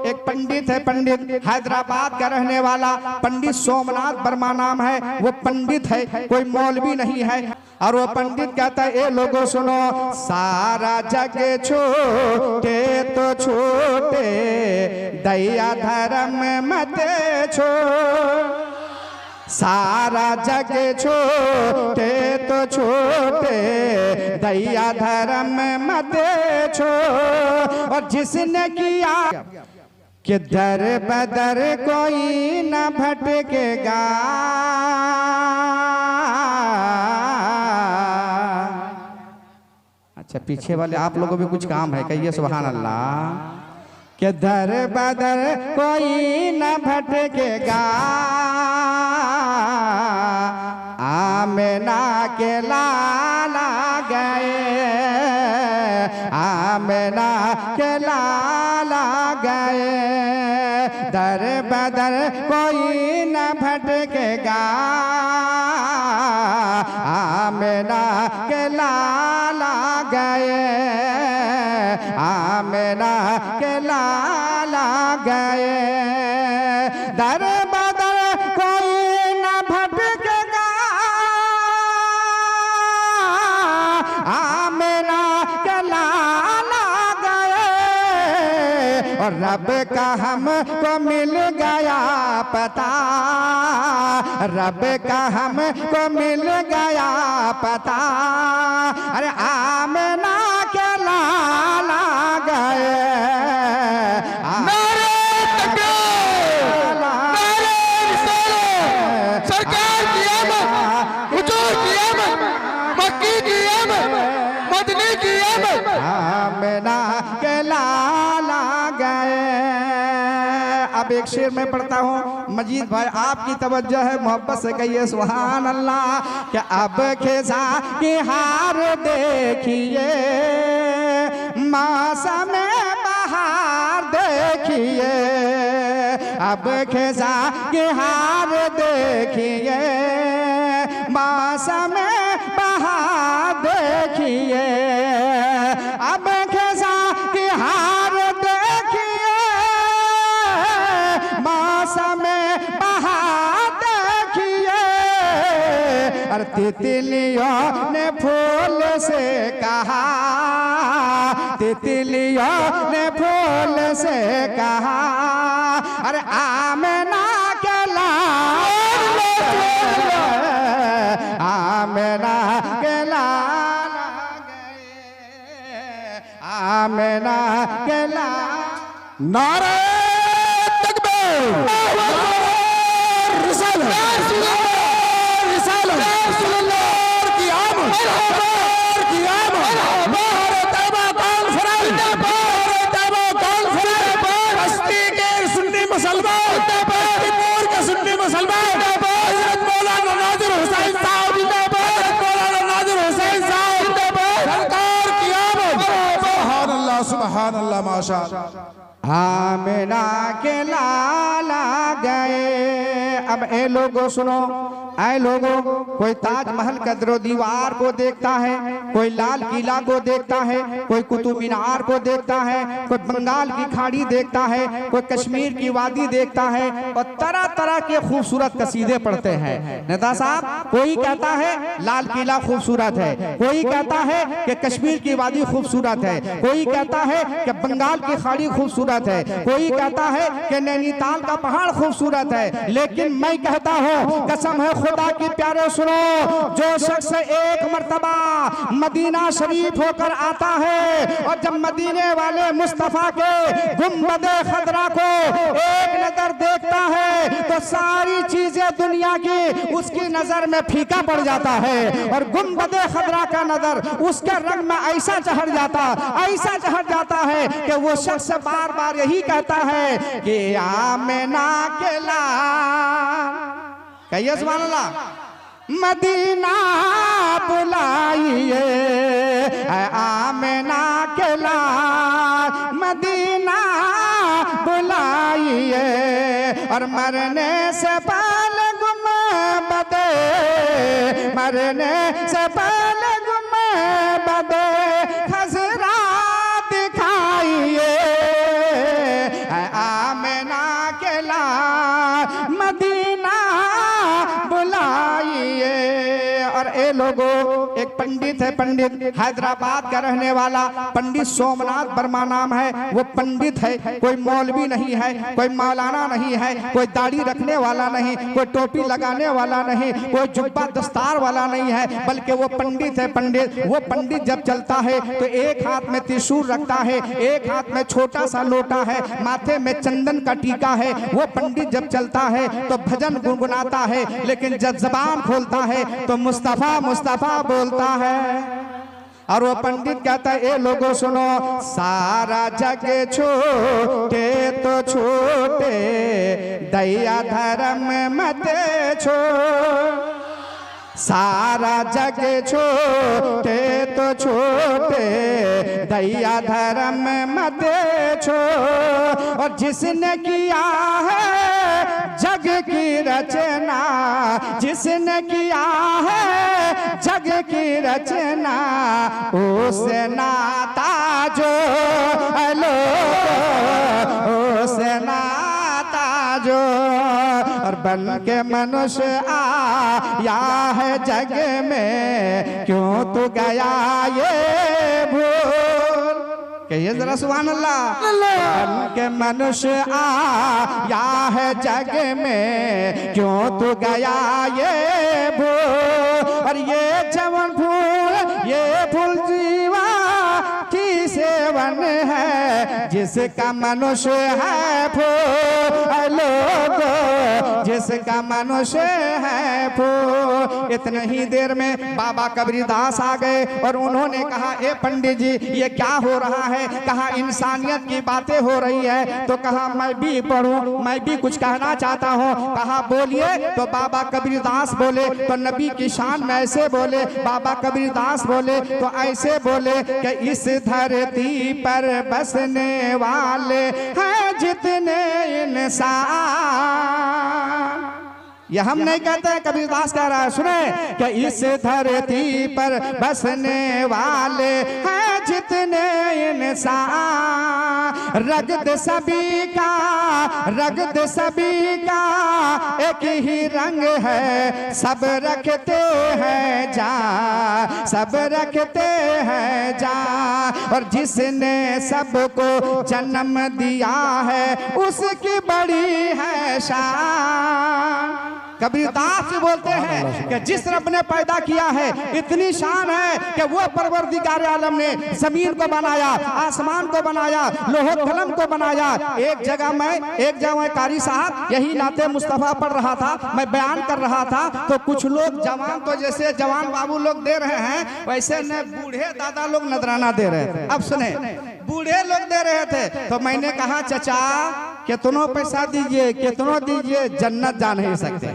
एक पंडित है, पंडित हैदराबाद का रहने वाला, पंडित सोमनाथ वर्मा नाम है। वो पंडित है, कोई मौलवी नहीं है। और वो पंडित कहता है, ए लोगों सुनो, सारा जग छोटे तो छोटे, दया धर्म मत छोड़। सारा जग छोटे तो छोटे, दया धर्म मत छोड़। और जिसने किया कि दर बदर कोई न भटकेगा, अच्छा पीछे वाले आप लोगों में कुछ काम है, कहिए सुभान अल्लाह। कि दर बदर कोई न भटकेगा, आमिना के लाला गए, आमिना के लाला गए। दर बदर कोई न भटकेगा, आमिना के लाला गए, आमिना के लाला गए। दर बदर कोई न भटकेगा, आमिना के लाला गए। और रब का हमको मिल गया पता, रब का हमको मिल गया पता। अरे आमिना के लाला गए। सरकार की आमद, हुजूर की आमद, मक्की की आमद, मदनी की आमद। आमिना के लाला गए। अब एक शेर में पढ़ता हूँ, मजीद भाई आपकी तवज्जो है, मोहब्बत से कहिए सुभान अल्लाह। कि अब खिजा की हार देखिए, मौसम बहार देखिए। अब खिजा की हार देखिए, मौसम बहार देखिए। अब खिजा की हार देखिए, मौसम बहार देखिए। और तितलियों ने फूल से कहा, तितलियों ने फूल से कहा। अरे आमिना के लाला, आमिना के लाला गए, आमिना के लाला। नारे तकबीर, रिसालत, रिसालत की आमद, की आमद। बाहर तैबा कॉन्फ्रेंस, बाहर तैबा कॉन्फ्रेंस। बस्ती के सुन्नी मुसलमान, बस्तीपुर के सुन्नी मुसलमान, हज़रत मौलाना नाज़िर हुसैन साहब, हज़रत मौलाना नाज़िर हुसैन साहब, सरकार की आमद। सुभान अल्लाह, सुभान अल्लाह, माशाअल्लाह। आमिना के लाला गए। अब ए लोगों सुनो, ऐ लोगों, कोई ताजमहल का दीवार को देखता है, कोई लाल किला को देखता है, कोई कुतुब मीनार को देखता है, कोई बंगाल की खाड़ी देखता है, कोई कश्मीर की वादी देखता है, और तरह तरह के खूबसूरत कसीदे पढ़ते हैं। नेता साहब, कोई कहता है लाल किला खूबसूरत है, कोई कहता है कि कश्मीर की वादी खूबसूरत है, कोई कहता है कि बंगाल की खाड़ी खूबसूरत है, कोई कहता है कि नैनीताल का पहाड़ खूबसूरत है। लेकिन मैं कहता हूँ, कसम है खुदा की प्यारे सुनो, जो शख्स एक मर्तबा मदीना शरीफ होकर आता है और जब मदीने वाले मुस्तफा के गुंबदे खदरा को एक नजर देखता है तो सारी चीजें दुनिया की उसकी नजर में फीका पड़ जाता है। और गुंबदे खदरा का नजर उसके रंग में ऐसा चढ़ जाता, ऐसा चढ़ जाता है कि वो शख्स बार बार यही कहता है कि आमिना के लाल, कहिए सुभान अल्लाह, मदीना बुलाइए, आमिना के लाल, मदीना बुलाइए। और मरने से पहले गुंबदे, मरने से पहले गुंबदे खज़रा दिखाइए, पंडित है, पंडित हैदराबाद का रहने वाला पंडित सोमनाथ वर्मा नाम है, वो पंडित है, कोई मौलवी नहीं है, कोई मौलाना नहीं है, कोई दाढ़ी रखने वाला नहीं, कोई टोपी लगाने वाला नहीं, कोई जुब्बा दस्तार वाला नहीं है, बल्कि वो पंडित है, पंडित। वो पंडित जब चलता है तो एक हाथ में त्रिशूल रखता है, एक हाथ में छोटा सा लोटा है, माथे में चंदन का टीका है। वो पंडित जब चलता है तो भजन गुनगुनाता है, लेकिन जब जबान खोलता है तो मुस्तफा मुस्तफा बोलता है। और वो पंडित कहता है, ए लोगों सुनो, सारा जग छोटे तो छोटे, दया धर्म मत छोड़। सारा जग छोटे तो छोटे, दया धर्म मत छोड़। और जिसने किया है जग की रचना, जिसने किया है जग की रचना, उसे नाता जो उसे नाता जो। और बन के मनुष्य आया है जग में, क्यों तू गया ये भूल। कहिए जरा सुभान अल्लाह। बन के मनुष्य आया है जग में, क्यों तू गया ये भूल। और ये जवन फूल, ये फूल जीवा की सेवन है, जिसका मनुष्य है फूल लोगो, जिसका मनुष्य है फूल। इतने ही देर में बाबा कबीरदास आ गए और उन्होंने कहा, ए पंडित जी ये क्या हो रहा है? कहा इंसानियत की बातें हो रही है। तो कहा मैं भी पढ़ूं, मैं भी कुछ कहना चाहता हूँ। कहा बोलिए। तो बाबा कबीरदास बोले तो नबी की शान में ऐसे बोले। बाबा कबीरदास बोले तो ऐसे बोले कि इस धरती पर बसने वाले हैं जितने इंसान। ये हम नहीं कहते हैं, कबीरदास कह रहा है, सुने कि इस धरती पर बसने वाले हैं जितने इंसान। रगत सभी का, रगत सभी का एक ही रंग है, सब रखते हैं जान, सब रखते हैं जान। और जिसने सबको जन्म दिया है उसकी बड़ी है शान। कबीरदास बोलते हैं कि जिस रब ने पैदा किया है इतनी शान है कि वो परवरदिगार आलम ने जमीन को बनाया, आसमान को बनाया, लोह कलम को बनाया। एक जगह कारी साहब यही नाते मुस्तफा पढ़ रहा था, मैं बयान कर रहा था, तो कुछ लोग जवान, तो जैसे जवान बाबू लोग दे रहे हैं वैसे न बूढ़े दादा लोग नजराना दे रहे थे। अब सुने, बूढ़े लोग दे रहे थे तो मैंने कहा चाचा कितनों पैसा दीजिए, कितनों दीजिए, जन्नत जा नहीं सकते।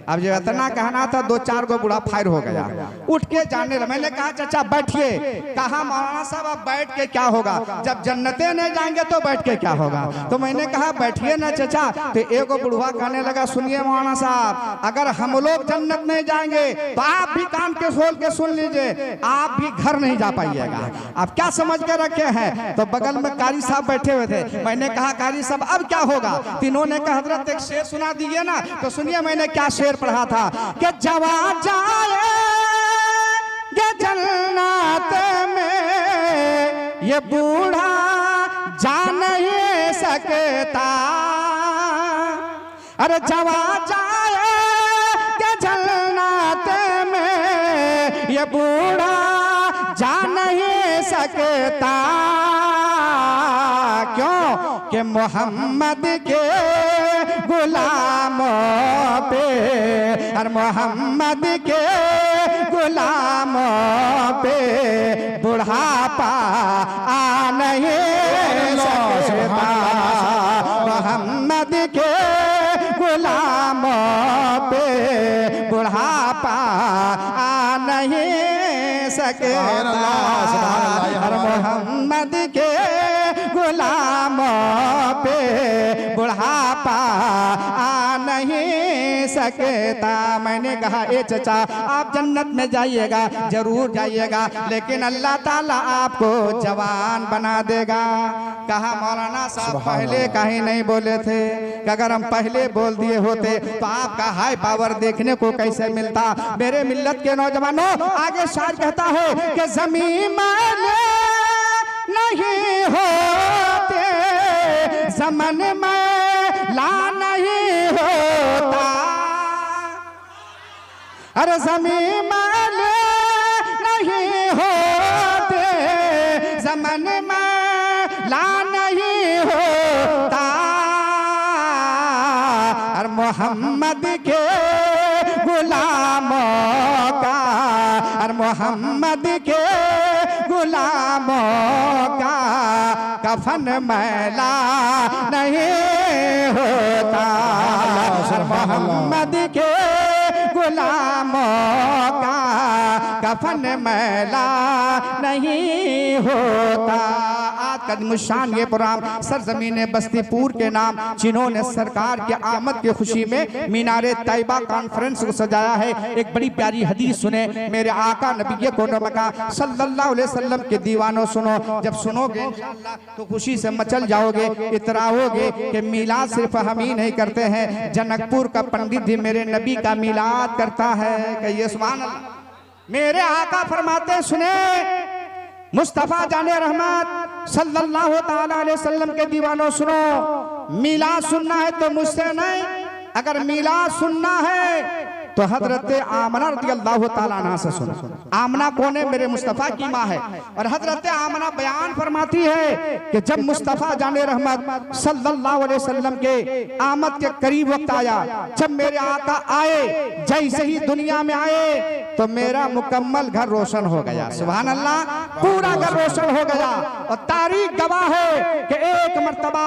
अब जब इतना कहना था, दो चार गो बूढ़ा फायर हो गया, उठ के जाने लगा। मैंने कहा चाचा बैठिए। कहा मौलाना साहब अब बैठ के क्या होगा, जब जन्नते नहीं जाएंगे तो बैठ के क्या होगा। तो मैंने कहा बैठिए ना चाचा। तो एक बुढ़वा कहने लगा, सुनिए मौलाना साहब, अगर हम लोग जन्नत नहीं जाएंगे तो आप भी कान के खोल के सुन लीजिए, आप भी घर नहीं जा पाइएगा। आप क्या समझ के रखे हैं? तो बगल में कारी साहब बैठे हुए थे। मैंने कहा कारी साहब अब क्या होगा? तीनों ने कहा हजरत एक शेर सुना दीजिए ना। तो सुनिए मैंने क्या शेर पढ़ा था कि जवान जाए जन्नत में, ये बूढ़ा जा नहीं सकता। अरे जवान जाए जन्नत में, ये बूढ़ा जा नहीं सकता। क्यों कि मोहम्मद के गुलामों पे, और मोहम्मद के गुलामों पे बुढ़ापा आ नहीं सकता। मोहम्मद के गुलामों पे बुढ़ापा आ नहीं सकता। और मोहम्मद के गुलामों पे बुढ़ापा आ नहीं सकता। मैंने कहा ए चचा आप जन्नत में जाइएगा, जरूर जाइएगा, लेकिन अल्लाह ताला आपको जवान बना देगा। कहा मौलाना साहब पहले कहीं नहीं बोले थे, कि अगर हम पहले बोल दिए होते तो आपका हाई पावर देखने को कैसे मिलता। मेरे मिल्लत के नौजवानों, आगे शायर कहता है कि ज़मीन में नहीं होते, ज़मन में ला नहीं होता, अरे ज़मीन में नहीं होते, ज़मन में ला नहीं होता, और मोहम्मद के गुलामों का, और मोहम्मद के गुलामों का कफन मैला नहीं होता, और मोहम्मद के गुलामों का कफन मैला नहीं होता। आज कदमुशान ये प्रोग्राम सरजमीन बस्तीपुर के नाम जिन्होंने सरकार के आमद की खुशी में मीनारे तैयबा कॉन्फ्रेंस को सजाया है। एक बड़ी प्यारी हदीस सुने मेरे आका नबी को मका सल्लल्लाहु अलैहि वसल्लम के दीवानों, सुनो। जब सुनोगे इंशाअल्लाह तो खुशी से मचल जाओगे, इतराओगे कि मिलाद सिर्फ हम ही नहीं करते हैं, जनकपुर का पंडित भी मेरे नबी का मिलाद करता है। कहिए सुभान अल्लाह। मेरे आका फरमाते हैं, सुने मुस्तफा जाने रहमत सल्लल्लाहु ताला अलैहि वसल्लम के दीवानों, सुनो, मिलाद सुनना है तो मुझसे नहीं, अगर मिलाद सुनना है तो हजरत आमना रज़ियल्लाहु ताला अन्हा से सुनो। आमना कौन है? मेरे मुस्तफ़ा की माँ है। और हजरत आमना बयान फरमाती है कि जब मुस्तफ़ा जाने रहमत सल्लल्लाहु अलैहि वसल्लम के आमद के करीब वक्त आया, जब मेरे आका आए, जैसे ही दुनिया में आए तो मेरा मुकम्मल घर रोशन हो गया। सुभान अल्लाह, पूरा घर रोशन हो गया। और तारीख गवाह है कि एक मर्तबा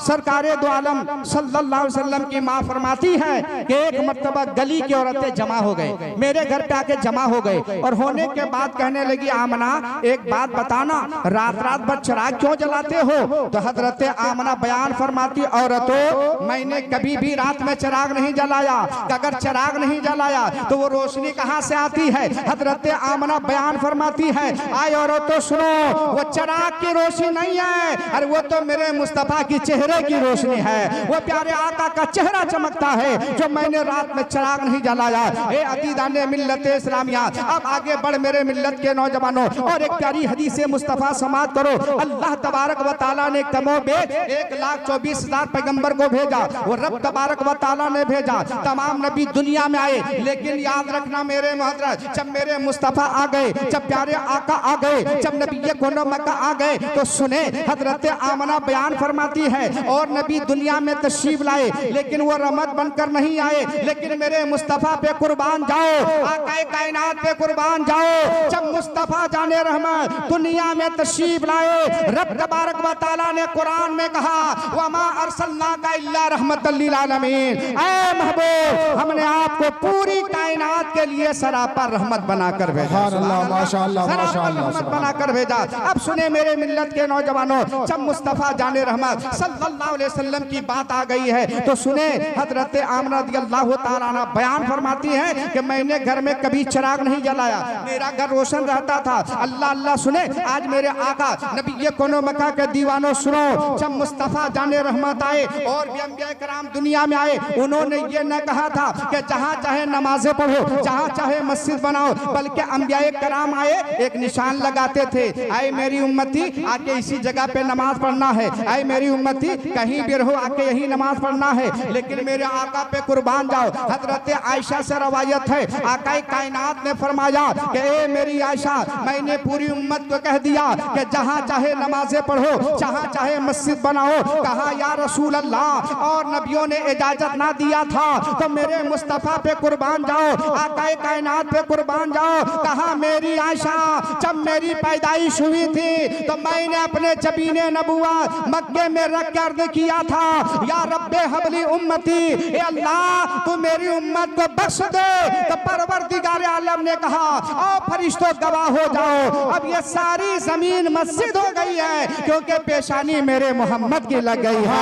सरकारे दो आलम सल्लल्लाहु अलैहि वसल्लम की माँ फरमाती है कि एक मर्तबा गली की औरतें जमा हो गए, मेरे घर पे आके जमा हो गए, और होने के बाद कहने लगी, आमना एक बात बताना, रात रात भर चिराग क्यों जलाते हो? तो हजरत आमना बयान फरमाती, औरतों, मैंने कभी भी रात में चिराग नहीं जलाया, अगर चिराग नहीं जलाया तो वो रोशनी कहाँ से आती है? हजरत आमना बयान फरमाती है, आए औरतों सुनो, वो चिराग की रोशनी नहीं है, अरे वो तो मेरे मुस्तफा की चेहरे की रोशनी है, वो प्यारे आका का चेहरा चमकता है जो मैंने रात में चिराग नहीं जलाया। ए अदीदाने मिल्लत इस्लामिया, अब आगे बढ़ मेरे मिल्लत के नौजवानों, और एक प्यारी हदीस मुस्तफा समात करो। अल्लाह तबारक व तआला ने कमोबेश 1,24,000 पैगंबर को भेजा, वो रब तबारक व तआला ने भेजा, तमाम नबी दुनिया में आए, लेकिन याद रखना मेरे मोहतरम, जब मेरे मुस्तफा आ गए, जब प्यारे आका आ गए, जब नबी कोनो मक्का आ गए, तो सुने हजरत आमना बयान फरमाती है, और नबी दुनिया में तशरीफ लाए, लेकिन वो रहमत बनकर नहीं आए, लेकिन मेरे मुस्तफा पे कुर्बान जाओ, आकाए कायनात पे कुर्बान जाओ। जब मुस्तफा जाने रहमत दुनिया में तशरीफ लाए, रब तबारक व तआला ने कुरान में कहा, वमा अरसलनाका इल्ला रहमतल लिल आलमीन, ऐ महबूब, हमने आपको पूरी कायनात के लिए सरापर रहमत बनाकर भेजा। माशाअल्लाह, माशाअल्लाह, रहमत बनाकर भेजा। अब सुने मेरे मिल्लत के नौजवानों, जब मुस्तफा जाने रहमत सल्लल्लाहु अलैहि वसल्लम की बात आ गई है, तो सुने हजरत आमना रज़ियल्लाहु ताला अन्हा बयान फरमाती है कि मैंने घर में कभी चिराग नहीं जलाया, मेरा घर रोशन रहता था। अल्लाह अल्लाह सुने, आज मेरे आका नबी कोनो मक्का के दीवानों सुनो, जब मुस्तफा जाने रहमत आए और भी अंबिया कराम दुनिया में आए, उन्होंने ये न कहा था कि जहाँ चाहे नमाजें पढ़ो, जहाँ चाहे मस्जिद बनाओ, बल्कि अंबिया कराम आए एक निशान लगाते थे, आए मेरी उम्मती आके इसी जगह पे नमाज पढ़ना है, आए मेरी उम्मती कहीं भी रहो आके यही नमाज पढ़ना है, लेकिन मेरे आका पे कुर्बान जाओ। हजरत आयशा से रवायत है, आकाए कायनात ने फरमाया कि ए मेरी आयशा, मैंने पूरी उम्मत को कह दिया कि जहाँ चाहे नमाजें पढ़ो, जहाँ चाहे मस्जिद बनाओ। कहा या रसूल अल्लाह, और नबियों ने इजाजत ना दिया था तो मेरे मुस्तफा पे कुर्बान जाओ, आकाए कायनात पे कुर्बान जाओ। कहा मेरी आयशा, जब मेरी पैदाइश हुई थी तो मैंने अपने जबीने नबुवत मक्के में रख कर अर्ज किया था, या रब्बे हबली उम्मती, ए अल्लाह तू मेरी उम्मत को बख्श दे। तो परवरदिगार आलम ने कहा, आओ फरिश्तों गवाह हो जाओ, अब ये सारी जमीन मस्जिद हो गई है क्योंकि पेशानी मेरे मोहम्मद की लग गई है।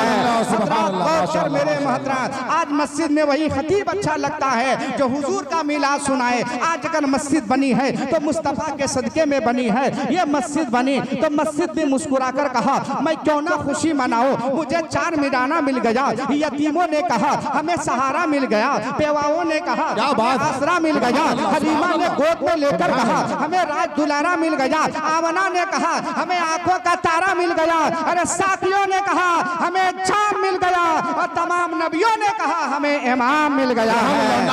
मेरे मोहतरम, आज मस्जिद में वही खतीब अच्छा लगता है जो हुजूर का मिलाद सुनाए। आज अगर मस्जिद बनी है तो मुस्तफा के सदके में बनी है। ये मस्जिद बनी तो मस्जिद भी मुस्कुराकर कहा मैं क्यों ना खुशी मनाऊं, मुझे 4 मीराना मिल गया। यतीमों ने कहा हमें सहारा मिल गया। बेवाओं ने कहा आसरा मिल गया। हलीमा ने गोद में लेकर कहा हमें राज दुलारा मिल गया। आमना ने कहा हमें आंखों का तारा मिल गया। अरे साथियों ने कहा हमें चांद मिल गया। और तमाम नबियों ने कहा हमें इमाम मिल गया है।